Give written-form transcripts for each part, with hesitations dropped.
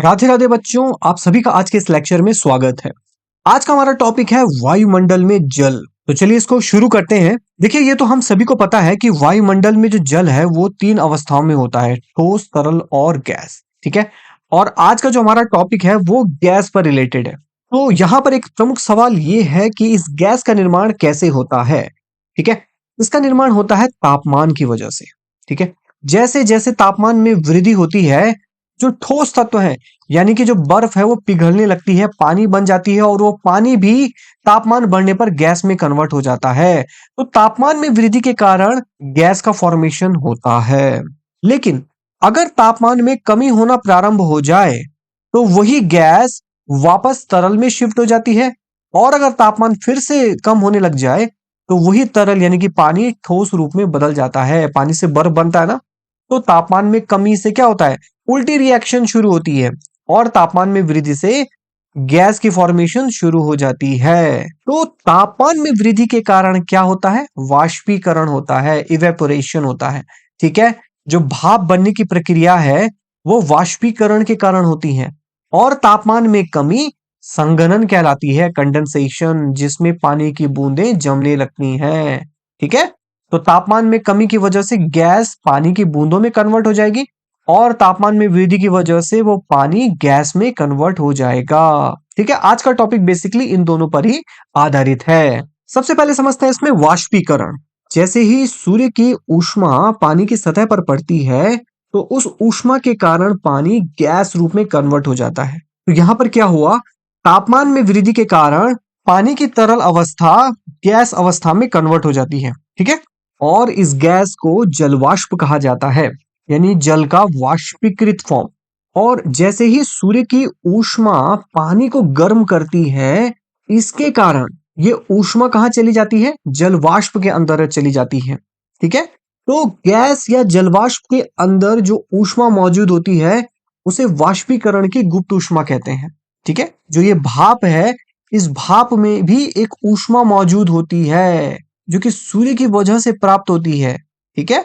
राधे राधे बच्चों, आप सभी का आज के इस लेक्चर में स्वागत है। आज का हमारा टॉपिक है वायुमंडल में जल। तो चलिए इसको शुरू करते हैं। देखिए, ये तो हम सभी को पता है कि वायुमंडल में जो जल है वो तीन अवस्थाओं में होता है, ठोस, तरल और गैस। ठीक है। और आज का जो हमारा टॉपिक है वो गैस पर रिलेटेड है। तो यहाँ पर एक प्रमुख सवाल ये है कि इस गैस का निर्माण कैसे होता है। ठीक है। इसका निर्माण होता है तापमान की वजह से। ठीक है। जैसे जैसे तापमान में वृद्धि होती है, जो ठोस तत्व है यानी कि जो बर्फ है वो पिघलने लगती है, पानी बन जाती है और वो पानी भी तापमान बढ़ने पर गैस में कन्वर्ट हो जाता है। तो तापमान में वृद्धि के कारण गैस का फॉर्मेशन होता है। लेकिन अगर तापमान में कमी होना प्रारंभ हो जाए तो वही गैस वापस तरल में शिफ्ट हो जाती है। और अगर तापमान फिर से कम होने लग जाए तो वही तरल यानी कि पानी ठोस रूप में बदल जाता है। पानी से बर्फ बनता है ना, तो तापमान में कमी से क्या होता है, उल्टी रिएक्शन शुरू होती है और तापमान में वृद्धि से गैस की फॉर्मेशन शुरू हो जाती है। तो तापमान में वृद्धि के कारण क्या होता है, वाष्पीकरण होता है, इवेपोरेशन होता है। ठीक है। जो भाप बनने की प्रक्रिया है वो वाष्पीकरण के कारण होती है। और तापमान में कमी संघनन कहलाती है, कंडेंसेशन, जिसमें पानी की बूंदें जमने लगती हैं। ठीक है। तो तापमान में कमी की वजह से गैस पानी की बूंदों में कन्वर्ट हो जाएगी और तापमान में वृद्धि की वजह से वो पानी गैस में कन्वर्ट हो जाएगा। ठीक है। आज का टॉपिक बेसिकली इन दोनों पर ही आधारित है। सबसे पहले समझते हैं इसमें वाष्पीकरण। जैसे ही सूर्य की ऊष्मा पानी की सतह पर पड़ती है तो उस ऊष्मा के कारण पानी गैस रूप में कन्वर्ट हो जाता है। तो यहां पर क्या हुआ, तापमान में वृद्धि के कारण पानी की तरल अवस्था गैस अवस्था में कन्वर्ट हो जाती है। ठीक है। और इस गैस को जलवाष्प कहा जाता है, यानी जल का वाष्पीकृत फॉर्म। और जैसे ही सूर्य की ऊष्मा पानी को गर्म करती है, इसके कारण ये ऊष्मा कहाँ चली जाती है, जलवाष्प के अंदर चली जाती है। ठीक है। तो गैस या जलवाष्प के अंदर जो ऊष्मा मौजूद होती है उसे वाष्पीकरण की गुप्त ऊष्मा कहते हैं। ठीक है। जो ये भाप है, इस भाप में भी एक ऊष्मा मौजूद होती है जो कि सूर्य की वजह से प्राप्त होती है। ठीक है।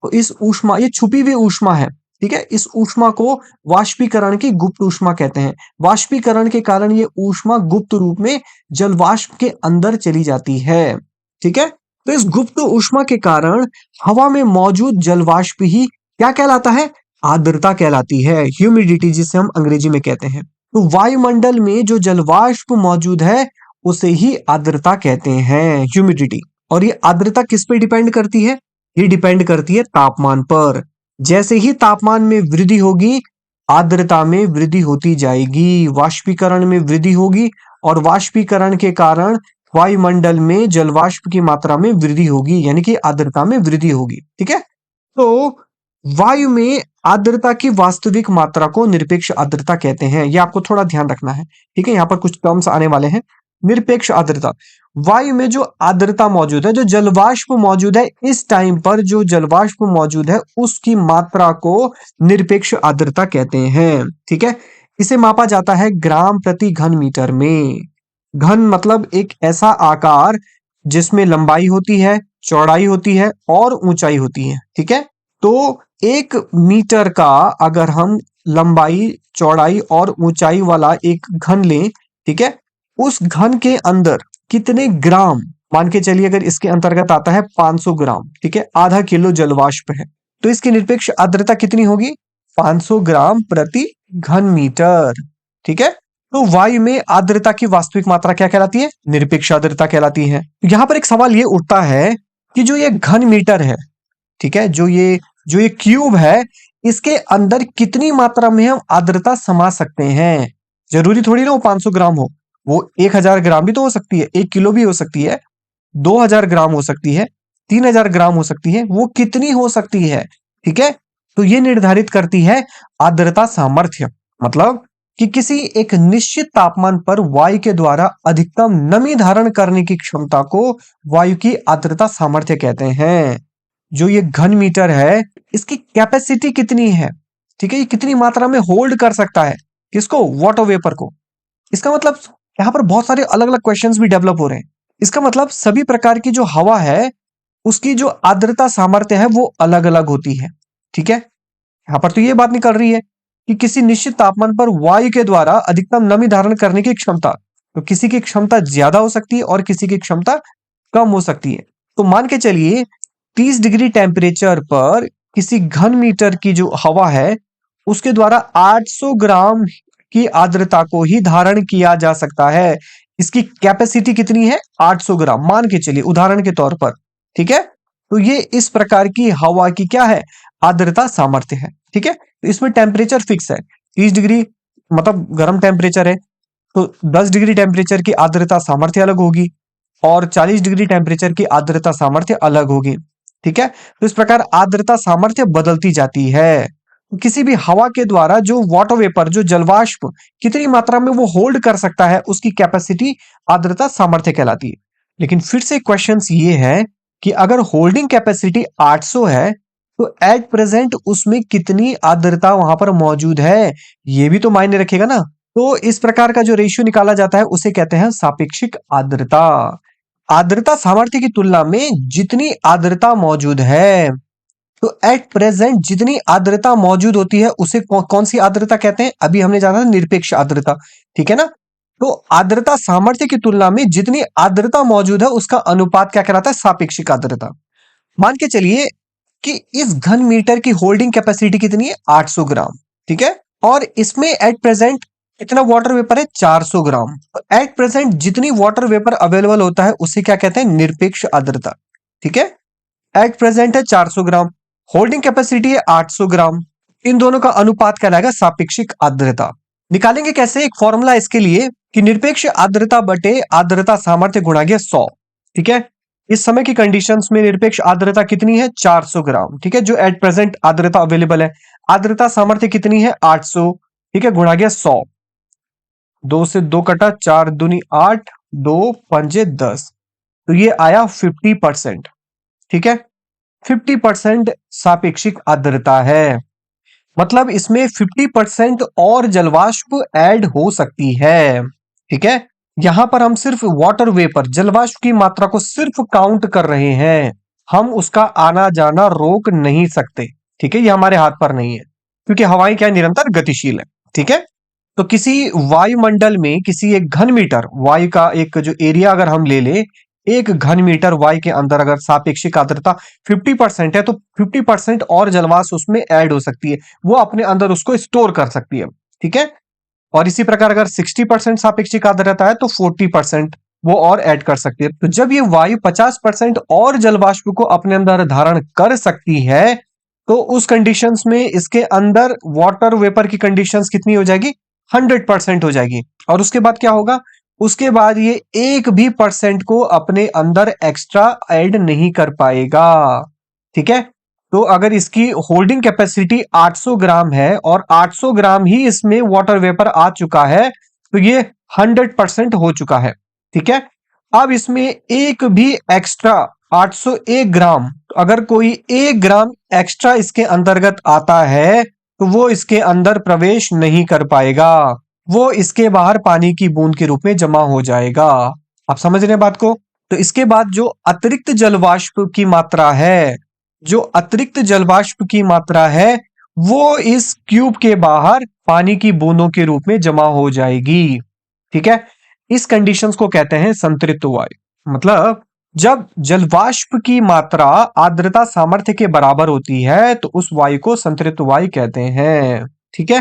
तो इस ऊष्मा, ये छुपी हुई ऊष्मा है। ठीक है। इस ऊष्मा को वाष्पीकरण की गुप्त ऊष्मा कहते हैं। वाष्पीकरण के कारण ये ऊष्मा गुप्त रूप में जलवाष्प के अंदर चली जाती है। ठीक है। तो इस गुप्त ऊष्मा के कारण हवा में मौजूद जलवाष्प ही क्या कहलाता है, आर्द्रता कहलाती है, ह्यूमिडिटी जिसे हम अंग्रेजी में कहते हैं। तो वायुमंडल में जो जलवाष्प मौजूद है उसे ही आर्द्रता कहते हैं, ह्यूमिडिटी। और ये आर्द्रता किस पे डिपेंड करती है, ये डिपेंड करती है तापमान पर। जैसे ही तापमान में वृद्धि होगी आर्द्रता में वृद्धि होती जाएगी, वाष्पीकरण में वृद्धि होगी और वाष्पीकरण के कारण वायुमंडल में जलवाष्प की मात्रा में वृद्धि होगी, यानी कि आर्द्रता में वृद्धि होगी। ठीक है। तो वायु में आर्द्रता की वास्तविक मात्रा को निरपेक्ष आर्द्रता कहते हैं। ये आपको थोड़ा ध्यान रखना है। ठीक है। यहाँ पर कुछ टर्म्स आने वाले हैं। निरपेक्ष आर्द्रता, वायु में जो आर्द्रता मौजूद है, जो जलवाष्प मौजूद है, इस टाइम पर जो जलवाष्प मौजूद है उसकी मात्रा को निरपेक्ष आर्द्रता कहते हैं। ठीक है। इसे मापा जाता है ग्राम प्रति घन मीटर में। घन मतलब एक ऐसा आकार जिसमें लंबाई होती है, चौड़ाई होती है और ऊंचाई होती है। ठीक है। तो 1 मीटर का अगर हम लंबाई, चौड़ाई और ऊंचाई वाला एक घन लें, ठीक है, उस घन के अंदर कितने ग्राम, मान के चलिए अगर इसके अंतर्गत आता है 500 ग्राम, ठीक है, आधा किलो जलवाष्प है, तो इसकी निरपेक्ष आर्द्रता कितनी होगी, 500 ग्राम प्रति घन मीटर। ठीक है। तो वायु में आर्द्रता की वास्तविक मात्रा क्या कहलाती है, निरपेक्ष आर्द्रता कहलाती है। यहां पर एक सवाल ये उठता है कि जो ये घन मीटर है, ठीक है, जो ये क्यूब है, इसके अंदर कितनी मात्रा में हम आर्द्रता समा सकते हैं। जरूरी थोड़ी ना वो 500 ग्राम हो, वो 1000 ग्राम भी तो हो सकती है, 1 किलो भी हो सकती है, 2000 ग्राम हो सकती है, 3000 ग्राम हो सकती है, वो कितनी हो सकती है। ठीक है। तो ये निर्धारित करती है आर्द्रता सामर्थ्य, मतलब कि किसी एक निश्चित तापमान पर वायु के द्वारा अधिकतम नमी धारण करने की क्षमता को वायु की आर्द्रता सामर्थ्य कहते हैं। जो ये घन मीटर है इसकी कैपेसिटी कितनी है, ठीक है, ये कितनी मात्रा में होल्ड कर सकता है, किसको, वाटर वेपर को। इसका मतलब यहाँ पर बहुत सारे अलग अलग क्वेश्चंस भी डेवलप हो रहे हैं। इसका मतलब सभी प्रकार की जो हवा है उसकी जो आर्द्रता सामर्थ्य है वो अलग अलग होती है। ठीक है। यहाँ पर तो ये बात निकल रही है कि किसी निश्चित तापमान पर वायु के द्वारा अधिकतम नमी धारण करने की क्षमता। तो किसी की क्षमता ज्यादा हो सकती है और किसी की क्षमता कम हो सकती है। तो मान के चलिए 30 डिग्री टेम्परेचर पर किसी घन मीटर की जो हवा है उसके द्वारा 800 ग्राम की आर्द्रता को ही धारण किया जा सकता है। इसकी कैपेसिटी कितनी है? 800 ग्राम मान के चलिए उदाहरण के तौर पर। ठीक है, तो ये इस प्रकार की हवा की क्या है? आर्द्रता सामर्थ्य है। ठीक है, तो इसमें टेम्परेचर फिक्स है। 30 डिग्री मतलब गर्म टेम्परेचर है, तो 10 डिग्री टेम्परेचर की आर्द्रता सामर्थ्य अलग होगी और 40 डिग्री टेम्परेचर की आर्द्रता सामर्थ्य अलग होगी। ठीक है, तो इस प्रकार आर्द्रता सामर्थ्य बदलती जाती है। किसी भी हवा के द्वारा जो वाटर वेपर, जो जलवाष्प कितनी मात्रा में वो होल्ड कर सकता है, उसकी कैपेसिटी आर्द्रता सामर्थ्य कहलाती है। लेकिन फिर से क्वेश्चन ये है कि अगर होल्डिंग कैपेसिटी 800 है तो एट प्रेजेंट उसमें कितनी आर्द्रता वहां पर मौजूद है, ये भी तो मायने रखेगा ना। तो इस प्रकार का जो रेशियो निकाला जाता है उसे कहते हैं सापेक्षिक आर्द्रता। आर्द्रता सामर्थ्य की तुलना में जितनी आर्द्रता मौजूद है, तो एट प्रेजेंट जितनी आर्द्रता मौजूद होती है उसे कौन सी आर्द्रता कहते हैं? अभी हमने जाना निरपेक्ष आर्द्रता। ठीक है ना, तो आर्द्रता सामर्थ्य की तुलना में जितनी आर्द्रता मौजूद है उसका अनुपात क्या कहलाता है? सापेक्षिक आर्द्रता। मान के चलिए कि इस घन मीटर की होल्डिंग कैपेसिटी कितनी है? 800 ग्राम। ठीक है, और इसमें एट प्रेजेंट कितना वाटर वेपर है? 400 ग्राम। एट प्रेजेंट जितनी वाटर वेपर अवेलेबल होता है उसे क्या कहते हैं? निरपेक्ष आर्द्रता। ठीक है, एट प्रेजेंट है 400 ग्राम, होल्डिंग कैपेसिटी है 800 ग्राम, इन दोनों का अनुपात कहलाएगा सापेक्षिक आर्द्रता। निकालेंगे कैसे? एक फॉर्मूला इसके लिए कि निरपेक्ष आर्द्रता बटे आर्द्रता सामर्थ्य गुणा गया 100। ठीक है, इस समय की कंडीशंस में निरपेक्ष आर्द्रता कितनी है? 400 ग्राम। ठीक है, जो एट प्रेजेंट आर्द्रता अवेलेबल है। आर्द्रता सामर्थ्य कितनी है? 800। ठीक है, गुणा गया 100। 2 से 2 कटा, 4 दूनी 8, 2 पंजे 10, तो ये आया 50%। ठीक है, 50% सापेक्षिक आर्द्रता है, मतलब इसमें 50% और जलवाष्प ऐड हो सकती है। ठीक है, यहां पर हम सिर्फ वाटर वेपर, जलवाष्प की मात्रा को सिर्फ काउंट कर रहे हैं, हम उसका आना जाना रोक नहीं सकते। ठीक है, ये हमारे हाथ पर नहीं है क्योंकि हवाएं क्या है? निरंतर गतिशील है। ठीक है, तो किसी वायुमंडल में किसी एक घन मीटर वायु का एक जो एरिया अगर हम ले ले, एक घन मीटर वायु के अंदर अगर सापेक्षिक आर्द्रता 50% है तो 50% और जलवाष्प उसमें ऐड हो सकती है, वो अपने अंदर उसको स्टोर कर सकती है। ठीक है, और इसी प्रकार अगर 60% सापेक्षिक आर्द्रता है तो 40% वो और ऐड कर सकती है। तो जब ये वायु 50% और जलवाष्प को अपने अंदर धारण कर सकती है तो उस कंडीशंस में इसके अंदर वाटर वेपर की कंडीशंस कितनी हो जाएगी? 100% हो जाएगी। और उसके बाद क्या होगा? उसके बाद ये एक भी परसेंट को अपने अंदर एक्स्ट्रा ऐड नहीं कर पाएगा। ठीक है, तो अगर इसकी होल्डिंग कैपेसिटी 800 ग्राम है और 800 ग्राम ही इसमें वाटर वेपर आ चुका है तो ये 100% हो चुका है। ठीक है, अब इसमें एक भी एक्स्ट्रा 801 ग्राम, अगर कोई 1 ग्राम एक्स्ट्रा इसके अंतर्गत आता है तो वो इसके अंदर प्रवेश नहीं कर पाएगा, वो इसके बाहर पानी की बूंद के रूप में जमा हो जाएगा। आप समझ रहे हैं बात को? तो इसके बाद जो अतिरिक्त जलवाष्प की मात्रा है, जो अतिरिक्त जलवाष्प की मात्रा है वो इस क्यूब के बाहर पानी की बूंदों के रूप में जमा हो जाएगी। ठीक है, इस कंडीशंस को कहते हैं संतृप्त वायु। मतलब जब जलवाष्प की मात्रा आर्द्रता सामर्थ्य के बराबर होती है तो उस वायु को संतृप्त वायु कहते हैं। ठीक है,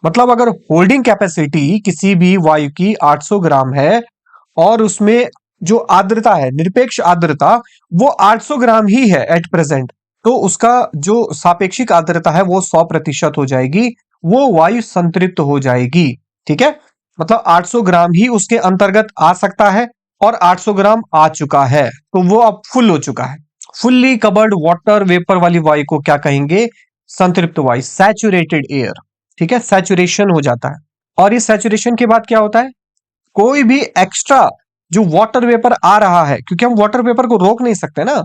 मतलब अगर होल्डिंग कैपेसिटी किसी भी वायु की 800 ग्राम है और उसमें जो आर्द्रता है, निरपेक्ष आर्द्रता, वो 800 ग्राम ही है एट प्रेजेंट, तो उसका जो सापेक्षिक आर्द्रता है वो 100% हो जाएगी, वो वायु संतृप्त हो जाएगी। ठीक है, मतलब 800 ग्राम ही उसके अंतर्गत आ सकता है और 800 ग्राम आ चुका है तो वो अब फुल हो चुका है। फुल्ली कवर्ड वाटर वेपर वाली वायु को क्या कहेंगे? संतृप्त वायु, सैचुरेटेड एयर। ठीक है, सैचुरेशन हो जाता है। और इस सैचुरेशन के बाद क्या होता है? कोई भी एक्स्ट्रा जो वाटर वेपर आ रहा है, क्योंकि हम वाटर वेपर को रोक नहीं सकते ना,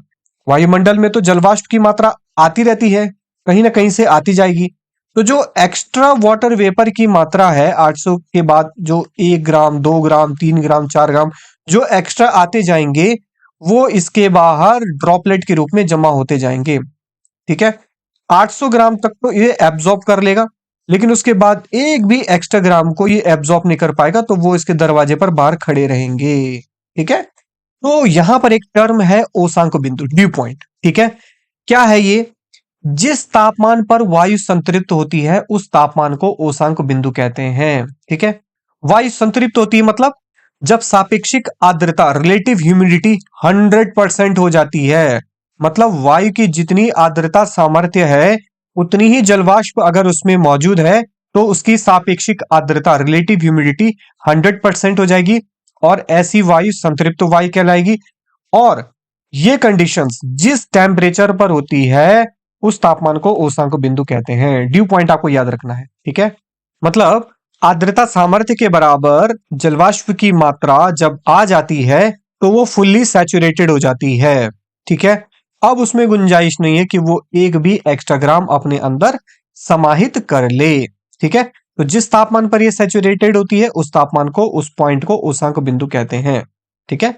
वायुमंडल में तो जलवाष्प की मात्रा आती रहती है, कहीं ना कहीं से आती जाएगी, तो जो एक्स्ट्रा वाटर वेपर की मात्रा है 800 के बाद जो 1 ग्राम 2 ग्राम 3 ग्राम 4 ग्राम जो एक्स्ट्रा आते जाएंगे वो इसके बाहर ड्रॉपलेट के रूप में जमा होते जाएंगे। ठीक है, 800 ग्राम तक तो ये एब्जॉर्ब कर लेगा, लेकिन उसके बाद एक भी एक्स्ट्रा ग्राम को ये एब्जॉर्ब नहीं कर पाएगा, तो वो इसके दरवाजे पर बाहर खड़े रहेंगे। ठीक है, तो यहां पर एक टर्म है ओसांक बिंदु, ड्यू पॉइंट। ठीक है, क्या है ये? जिस तापमान पर वायु संतृप्त होती है उस तापमान को ओसांक बिंदु कहते हैं। ठीक है, वायु संतृप्त होती है मतलब जब सापेक्षिक आर्द्रता, रिलेटिव ह्यूमिडिटी 100% हो जाती है। मतलब वायु की जितनी आर्द्रता सामर्थ्य है उतनी ही जलवाष्प अगर उसमें मौजूद है तो उसकी सापेक्षिक आर्द्रता, रिलेटिव ह्यूमिडिटी 100% हो जाएगी और ऐसी वायु संतृप्त वायु कहलाएगी। और ये कंडीशंस जिस टेम्परेचर पर होती है उस तापमान को ओसांक बिंदु कहते हैं। ड्यू पॉइंट आपको याद रखना है। ठीक है, मतलब आर्द्रता सामर्थ्य के बराबर जलवाष्प की मात्रा जब आ जाती है तो वो फुल्ली सैचुरेटेड हो जाती है। ठीक है, अब उसमें गुंजाइश नहीं है कि वो एक भी एक्स्ट्रा ग्राम अपने अंदर समाहित कर ले। ठीक है, तो जिस तापमान पर ये सैचुरेटेड होती है उस तापमान को, उस पॉइंट को ओसांक बिंदु कहते हैं। ठीक है,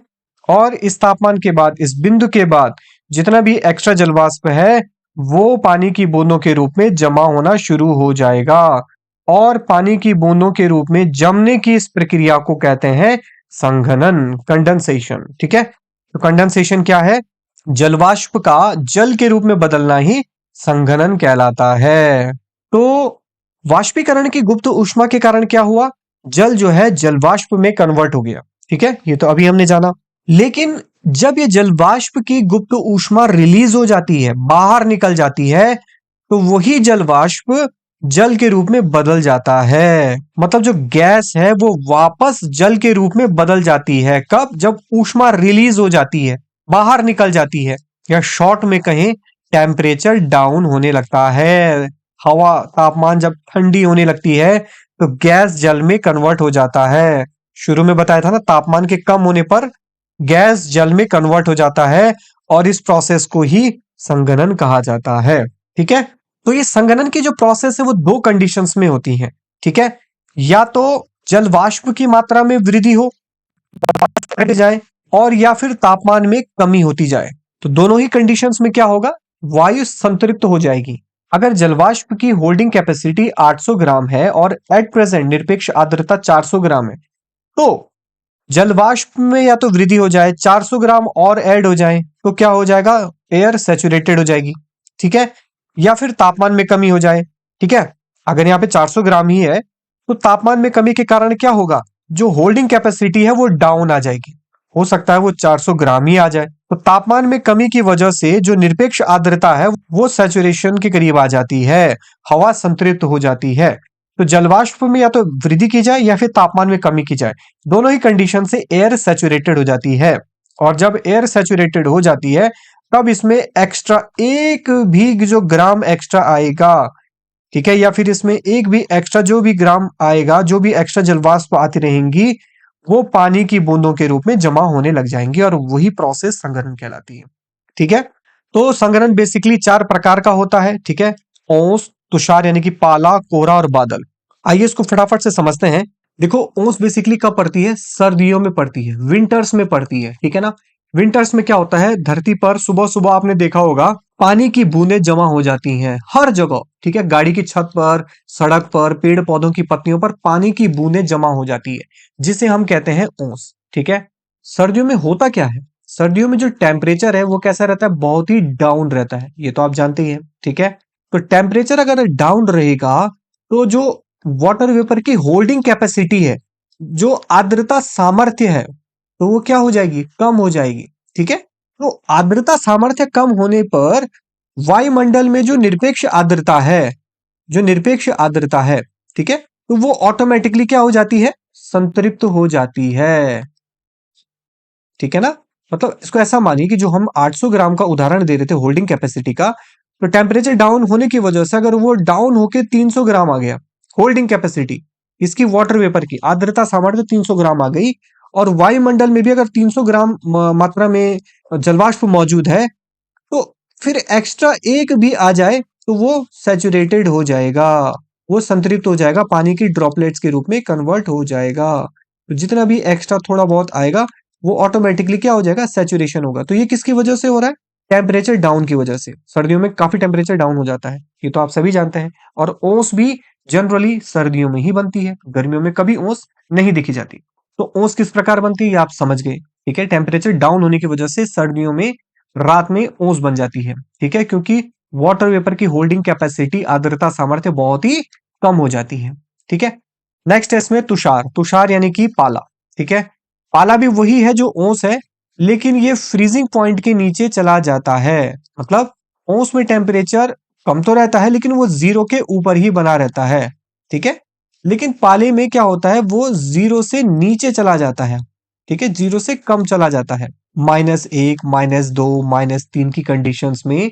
और इस तापमान के बाद, इस बिंदु के बाद जितना भी एक्स्ट्रा जलवाष्प है वो पानी की बूंदों के रूप में जमा होना शुरू हो जाएगा। और पानी की बूंदों के रूप में जमने की इस प्रक्रिया को कहते हैं संघनन, कंडेंसेशन। ठीक है, तो कंडेंसेशन क्या है? जलवाष्प का जल के रूप में बदलना ही संघनन कहलाता है। तो वाष्पीकरण की गुप्त ऊष्मा के कारण क्या हुआ? जल जो है जलवाष्प में कन्वर्ट हो गया। ठीक है, ये तो अभी हमने जाना। लेकिन जब ये जलवाष्प की गुप्त ऊष्मा रिलीज हो जाती है, बाहर निकल जाती है, तो वही जलवाष्प जल के रूप में बदल जाता है। मतलब जो गैस है वो वापस जल के रूप में बदल जाती है। कब? जब ऊष्मा रिलीज हो जाती है, बाहर निकल जाती है, या शॉर्ट में कहें टेम्परेचर डाउन होने लगता है। हवा तापमान जब ठंडी होने लगती है तो गैस जल में कन्वर्ट हो जाता है। शुरू में बताया था ना, तापमान के कम होने पर गैस जल में कन्वर्ट हो जाता है और इस प्रोसेस को ही संघनन कहा जाता है। ठीक है, तो ये संघनन की जो प्रोसेस है वो दो कंडीशंस में होती है। ठीक है, या तो जल वाष्प की मात्रा में वृद्धि हो, घट जाए, और या फिर तापमान में कमी होती जाए। तो दोनों ही कंडीशंस में क्या होगा? वायु संतृप्त हो जाएगी। अगर जलवाष्प की होल्डिंग कैपेसिटी 800 ग्राम है और एट प्रेजेंट निरपेक्ष आर्द्रता 400 ग्राम है, तो जलवाष्प में या तो वृद्धि हो जाए, 400 ग्राम और ऐड हो जाए, तो क्या हो जाएगा? एयर सैचुरेटेड हो जाएगी। ठीक है, या फिर तापमान में कमी हो जाए। ठीक है, अगर यहाँ पे 400 ग्राम ही है तो तापमान में कमी के कारण क्या होगा? जो होल्डिंग कैपेसिटी है वो डाउन आ जाएगी। हो सकता है वो 400 ग्राम ही आ जाए। तो तापमान में कमी की वजह से जो निरपेक्ष आर्द्रता है वो सैचुरेशन के करीब आ जाती है, हवा संतृप्त हो जाती है। तो जलवाष्प में या तो वृद्धि की जाए या फिर तापमान में कमी की जाए, दोनों ही कंडीशन से एयर सैचुरेटेड हो जाती है। और जब एयर सैचुरेटेड हो जाती है तब इसमें एक्स्ट्रा एक भी जो ग्राम एक्स्ट्रा आएगा, ठीक है, या फिर इसमें एक भी एक्स्ट्रा जो भी ग्राम आएगा, जो भी एक्स्ट्रा जलवाष्प आती रहेंगी, वो पानी की बूंदों के रूप में जमा होने लग जाएंगी और वही प्रोसेस संघनन कहलाती है। ठीक है, तो संघनन बेसिकली 4 प्रकार का होता है। ठीक है, ओस, तुषार यानी कि पाला, कोहरा और बादल। आइए इसको फटाफट से समझते हैं। देखो, ओस बेसिकली कब पड़ती है? सर्दियों में पड़ती है, विंटर्स में पड़ती है। ठीक है ना, विंटर्स में क्या होता है? धरती पर सुबह सुबह आपने देखा होगा पानी की बूंदें जमा हो जाती हैं हर जगह। ठीक है, गाड़ी की छत पर, सड़क पर, पेड़ पौधों की पत्तियों पर पानी की बूंदें जमा हो जाती है, जिसे हम कहते हैं ओस। ठीक है, सर्दियों में होता क्या है? सर्दियों में जो टेम्परेचर है वो कैसा रहता है? बहुत ही डाउन रहता है, ये तो आप जानते ही हैं। ठीक है, तो टेम्परेचर अगर डाउन रहेगा तो जो वाटर वेपर की होल्डिंग कैपेसिटी है, जो आर्द्रता सामर्थ्य है, तो वो क्या हो जाएगी? कम हो जाएगी। ठीक है, तो आर्द्रता सामर्थ्य कम होने पर वायुमंडल में जो निरपेक्ष आर्द्रता है, जो निरपेक्ष आर्द्रता है, ठीक है, तो वो ऑटोमेटिकली क्या हो जाती है? संतृप्त हो जाती है। ठीक है ना, मतलब इसको ऐसा मानिए कि जो हम 800 ग्राम का उदाहरण दे रहे थे होल्डिंग कैपेसिटी का, तो टेम्परेचर डाउन होने की वजह से अगर वो डाउन होके 300 ग्राम आ गया होल्डिंग कैपेसिटी, इसकी वाटर वेपर की आर्द्रता सामर्थ्य 300 ग्राम आ गई, और वायुमंडल में भी अगर 300 ग्राम मात्रा में जलवाष्प मौजूद है, तो फिर एक्स्ट्रा एक भी आ जाए तो वो सैचुरेटेड हो जाएगा, वो संतृप्त हो जाएगा, पानी की ड्रॉपलेट्स के रूप में कन्वर्ट हो जाएगा। तो जितना भी एक्स्ट्रा थोड़ा बहुत आएगा वो ऑटोमेटिकली क्या हो जाएगा? सैचुरेशन होगा। तो ये किसकी वजह से हो रहा है? टेम्परेचर डाउन की वजह से। सर्दियों में काफी टेम्परेचर डाउन हो जाता है, ये तो आप सभी जानते हैं। और ओस भी जनरली सर्दियों में ही बनती है, गर्मियों में कभी ओस नहीं देखी जाती। तो ओस किस प्रकार बनती है ये आप समझ गए। ठीक है, टेम्परेचर डाउन होने की वजह से सर्दियों में रात में ओस बन जाती है। ठीक है, क्योंकि वाटर वेपर की होल्डिंग कैपेसिटी, आर्द्रता सामर्थ्य बहुत ही कम हो जाती है। ठीक है, नेक्स्ट है इसमें तुषार। तुषार यानी कि पाला। ठीक है, पाला भी वही है जो ओस है, लेकिन ये फ्रीजिंग पॉइंट के नीचे चला जाता है। मतलब ओस में टेम्परेचर कम तो रहता है, लेकिन वो जीरो के ऊपर ही बना रहता है। ठीक है, लेकिन पाले में क्या होता है, वो जीरो से नीचे चला जाता है। ठीक है, जीरो से कम चला जाता है। -1, -2, -3 की कंडीशंस में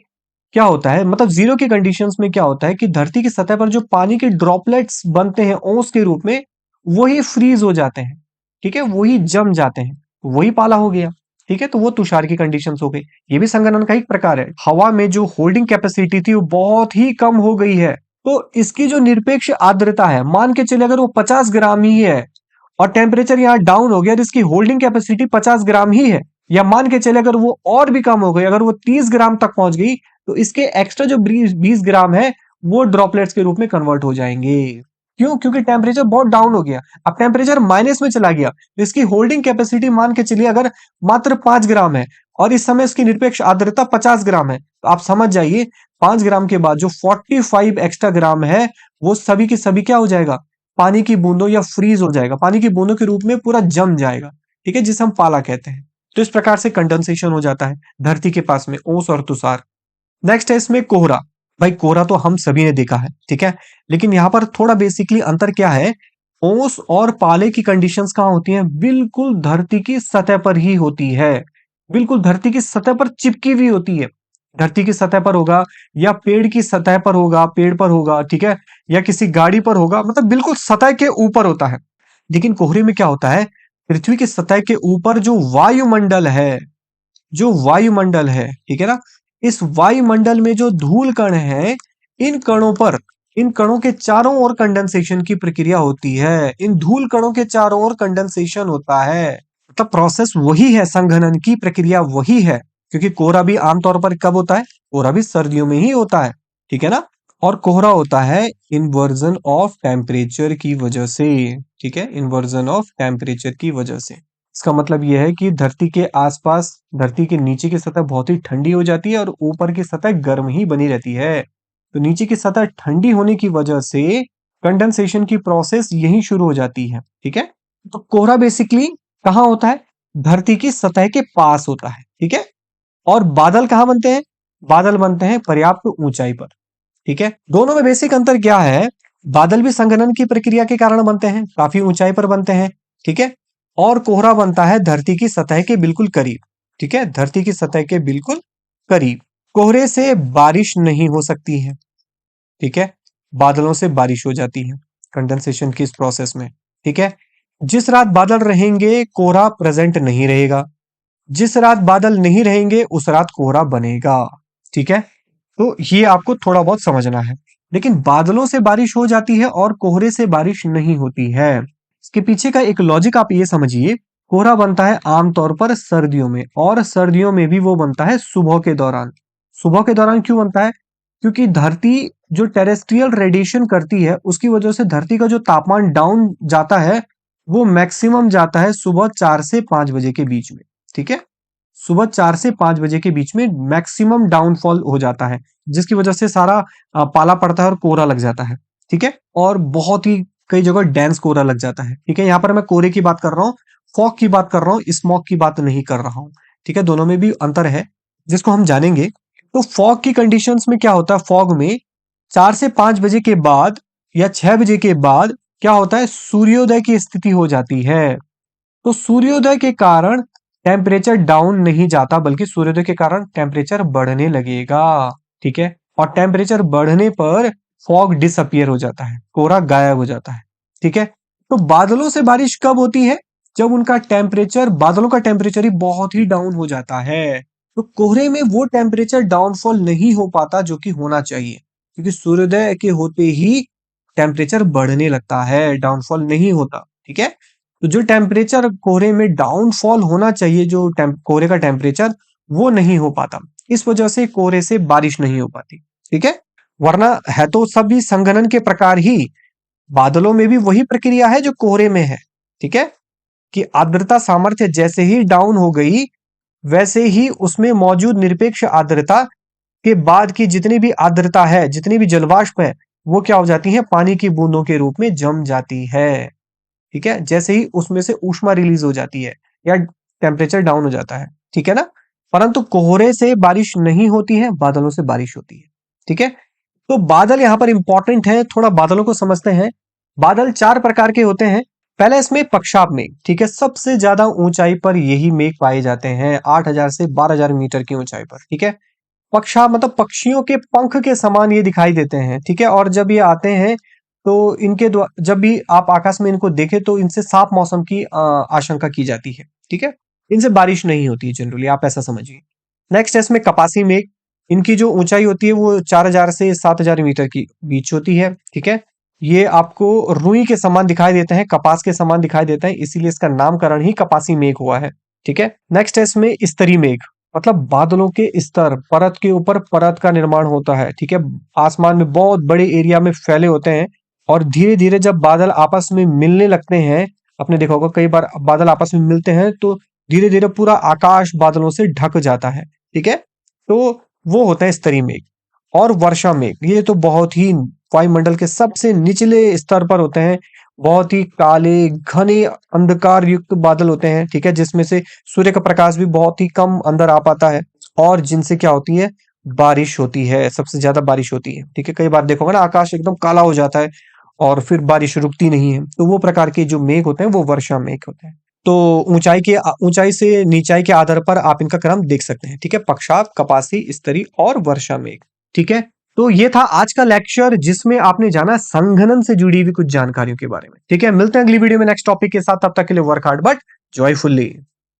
क्या होता है, मतलब जीरो की कंडीशंस में क्या होता है कि धरती की सतह पर जो पानी के ड्रॉपलेट्स बनते हैं ओस के रूप में, वही फ्रीज हो जाते हैं। ठीक है, वही जम जाते हैं, वही पाला हो गया। ठीक है, तो वो तुषार की कंडीशंस हो गई। ये भी संघनन का एक प्रकार है। हवा में जो होल्डिंग कैपेसिटी थी वो बहुत ही कम हो गई है, तो इसकी जो निरपेक्ष आर्द्रता है, मान के चले अगर वो 50 ग्राम ही है और टेम्परेचर यहाँ डाउन हो गया, तो इसकी होल्डिंग कैपेसिटी 50 ग्राम ही है। या मान के चले अगर वो और भी कम हो गई, अगर वो 30 ग्राम तक पहुंच गई, तो इसके एक्स्ट्रा जो 20 ग्राम है वो ड्रॉपलेट्स के रूप में कन्वर्ट हो जाएंगे। क्यों? क्योंकि टेम्परेचर बहुत डाउन हो गया। अब टेम्परेचर माइनस में चला गया, तो इसकी होल्डिंग कैपेसिटी मान के चलिए अगर मात्र 5 ग्राम है और इस समय इसकी निरपेक्ष आर्द्रता 50 ग्राम है, तो आप समझ जाइए 5 ग्राम के बाद जो 45 एक्स्ट्रा ग्राम है, वो सभी की सभी क्या हो जाएगा, पानी की बूंदों या फ्रीज हो जाएगा, पानी की बूंदों के रूप में पूरा जम जाएगा। ठीक है, जिसे हम पाला कहते हैं। तो इस प्रकार से कंडेंसेशन हो जाता है धरती के पास में ओस और तुषार। नेक्स्ट है इसमें कोहरा। भाई कोहरा तो हम सभी ने देखा है, ठीक है, लेकिन यहाँ पर थोड़ा बेसिकली अंतर क्या है, ओस और पाले की कंडीशंस कहाँ होती हैं, बिल्कुल धरती की सतह पर ही होती है। बिल्कुल धरती की सतह पर चिपकी हुई होती है। धरती की सतह पर होगा या पेड़ की सतह पर होगा, पेड़ पर होगा, ठीक है, या किसी गाड़ी पर होगा, मतलब बिल्कुल सतह के ऊपर होता है। लेकिन कोहरे में क्या होता है, पृथ्वी की सतह के ऊपर जो वायुमंडल है, जो वायुमंडल है, ठीक है ना, इस वायुमंडल में जो धूल कण है, इन कणों पर, इन कणों के चारों ओर कंडेंसेशन की प्रक्रिया होती है। इन धूल कणों के चारों ओर कंडेंसेशन होता है। मतलब प्रोसेस वही है, संघनन की प्रक्रिया वही है। क्योंकि कोहरा भी आमतौर पर कब होता है, कोहरा भी सर्दियों में ही होता है। ठीक है ना, और कोहरा होता है इन्वर्जन ऑफ टेम्परेचर की वजह से। ठीक है, इन्वर्जन ऑफ टेम्परेचर की वजह से। इसका मतलब यह है कि धरती के आसपास, धरती के नीचे की सतह बहुत ही ठंडी हो जाती है और ऊपर की सतह गर्म ही बनी रहती है। तो नीचे की सतह ठंडी होने की वजह से कंडेंसेशन की प्रोसेस यहीं शुरू हो जाती है। ठीक है, तो कोहरा बेसिकली कहाँ होता है, धरती की सतह के पास होता है। ठीक है, और बादल कहाँ बनते हैं, बादल बनते हैं पर्याप्त ऊंचाई पर। ठीक है, दोनों में बेसिक अंतर क्या है, बादल भी संघनन की प्रक्रिया के कारण बनते हैं, काफी ऊंचाई पर बनते हैं। ठीक है, और कोहरा बनता है धरती की सतह के बिल्कुल करीब। ठीक है, धरती की सतह के बिल्कुल करीब। कोहरे से बारिश नहीं हो सकती है। ठीक है, बादलों से बारिश हो जाती है कंडेंसेशन की इस प्रोसेस में। ठीक है, जिस रात बादल रहेंगे कोहरा प्रेजेंट नहीं रहेगा, जिस रात बादल नहीं रहेंगे उस रात कोहरा बनेगा। ठीक है, तो ये आपको थोड़ा बहुत समझना है। लेकिन बादलों से बारिश हो जाती है और कोहरे से बारिश नहीं होती है। इसके पीछे का एक लॉजिक आप ये समझिए, कोहरा बनता है आमतौर पर सर्दियों में, और सर्दियों में भी वो बनता है सुबह के दौरान। सुबह के दौरान क्यों बनता है, क्योंकि धरती जो टेरेस्ट्रियल रेडिएशन करती है उसकी वजह से धरती का जो तापमान डाउन जाता है, वो मैक्सिमम जाता है सुबह 4 से 5 बजे के बीच में। ठीक है, सुबह 4 से 5 बजे के बीच में मैक्सिमम डाउनफॉल हो जाता है, जिसकी वजह से सारा पाला पड़ता है और कोहरा लग जाता है। ठीक है, और बहुत ही कई जगह डेंस कोहरा लग जाता है। ठीक है, यहाँ पर मैं कोहरे की बात कर रहा हूँ, फॉग की बात कर रहा हूँ, स्मॉग की बात नहीं कर रहा हूँ। ठीक है, दोनों में भी अंतर है जिसको हम जानेंगे। तो फॉग की कंडीशंस में क्या होता है, फॉग में 4 से 5 बजे के बाद या 6 बजे के बाद क्या होता है, सूर्योदय की स्थिति हो जाती है। तो सूर्योदय के कारण टेम्परेचर डाउन नहीं जाता, बल्कि सूर्योदय के कारण टेम्परेचर बढ़ने लगेगा। ठीक है, और टेम्परेचर बढ़ने पर फॉग डिसअपियर हो जाता है, कोहरा गायब हो जाता है। ठीक है, तो बादलों से बारिश कब होती है, जब उनका टेम्परेचर, बादलों का टेम्परेचर ही बहुत ही डाउन हो जाता है। तो कोहरे में वो टेम्परेचर डाउनफॉल नहीं हो पाता जो कि होना चाहिए, क्योंकि सूर्योदय के होते ही टेम्परेचर बढ़ने लगता है, डाउनफॉल नहीं होता। ठीक है, तो जो टेम्परेचर कोहरे में डाउनफॉल होना चाहिए, जो कोहरे का टेम्परेचर, वो नहीं हो पाता। इस वजह से कोहरे से बारिश नहीं हो पाती। ठीक है, वरना है तो सभी संघनन के प्रकार ही, बादलों में भी वही प्रक्रिया है जो कोहरे में है, ठीक है, कि आर्द्रता सामर्थ्य जैसे ही डाउन हो गई, वैसे ही उसमें मौजूद निरपेक्ष आर्द्रता के बाद की जितनी भी आर्द्रता है, जितनी भी जलवाष्प है, वो क्या हो जाती है, पानी की बूंदों के रूप में जम जाती है। ठीक है, जैसे ही उसमें से ऊष्मा रिलीज हो जाती है या टेम्परेचर डाउन हो जाता है, ठीक है ना। परंतु कोहरे से बारिश नहीं होती है, बादलों से बारिश होती है। ठीक है, तो बादल यहां पर इंपॉर्टेंट है, थोड़ा बादलों को समझते हैं। बादल चार प्रकार के होते हैं। पहले इसमें पक्षाप मेघ, ठीक है, सबसे ज्यादा ऊंचाई पर यही मेघ पाए जाते हैं, 8,000 से 12,000 मीटर की ऊंचाई पर। ठीक है, पक्षा मतलब पक्षियों के पंख के समान ये दिखाई देते हैं। ठीक है, और जब ये आते हैं तो जब भी आप आकाश में इनको देखें तो इनसे साफ मौसम की आशंका की जाती है। ठीक है, इनसे बारिश नहीं होती है जनरली, आप ऐसा समझिए। नेक्स्ट है इसमें कपासी मेघ। इनकी जो ऊंचाई होती है वो 4,000 से 7,000 मीटर की बीच होती है। ठीक है, ये आपको रुई के समान दिखाई देते हैं, कपास के समान दिखाई देते हैं, इसीलिए इसका नामकरण ही कपासी मेघ हुआ है। ठीक है, नेक्स्ट है इसमें स्तरी मेघ। मतलब बादलों के स्तर, परत के ऊपर परत का निर्माण होता है। ठीक है, आसमान में बहुत बड़े एरिया में फैले होते हैं और धीरे धीरे जब बादल आपस में मिलने लगते हैं, आपने देखा होगा कई बार बादल आपस में मिलते हैं तो धीरे धीरे पूरा आकाश बादलों से ढक जाता है। ठीक है, तो वो होता है स्तरी मेघ। और वर्षा मेघ, ये तो बहुत ही वायुमंडल के सबसे निचले स्तर पर होते हैं। बहुत ही काले घने अंधकार युक्त बादल होते हैं। ठीक है, जिसमें से सूर्य का प्रकाश भी बहुत ही कम अंदर आ पाता है और जिनसे क्या होती है, बारिश होती है, सबसे ज्यादा बारिश होती है। ठीक है, कई बार देखोगे ना आकाश एकदम काला हो जाता है और फिर बारिश रुकती नहीं है, तो वो प्रकार के जो मेघ होते हैं वो वर्षा मेघ होते हैं। तो ऊंचाई से नीचाई के आधार पर आप इनका क्रम देख सकते हैं। ठीक है, पक्षाप, कपासी, स्तरी और वर्षा मेघ। ठीक है, तो ये था आज का लेक्चर जिसमें आपने जाना संघनन से जुड़ी हुई कुछ जानकारियों के बारे में। ठीक है, मिलते हैं अगली वीडियो में नेक्स्ट टॉपिक के साथ, तब तक के लिए वर्क हार्ड बट जॉयफुली।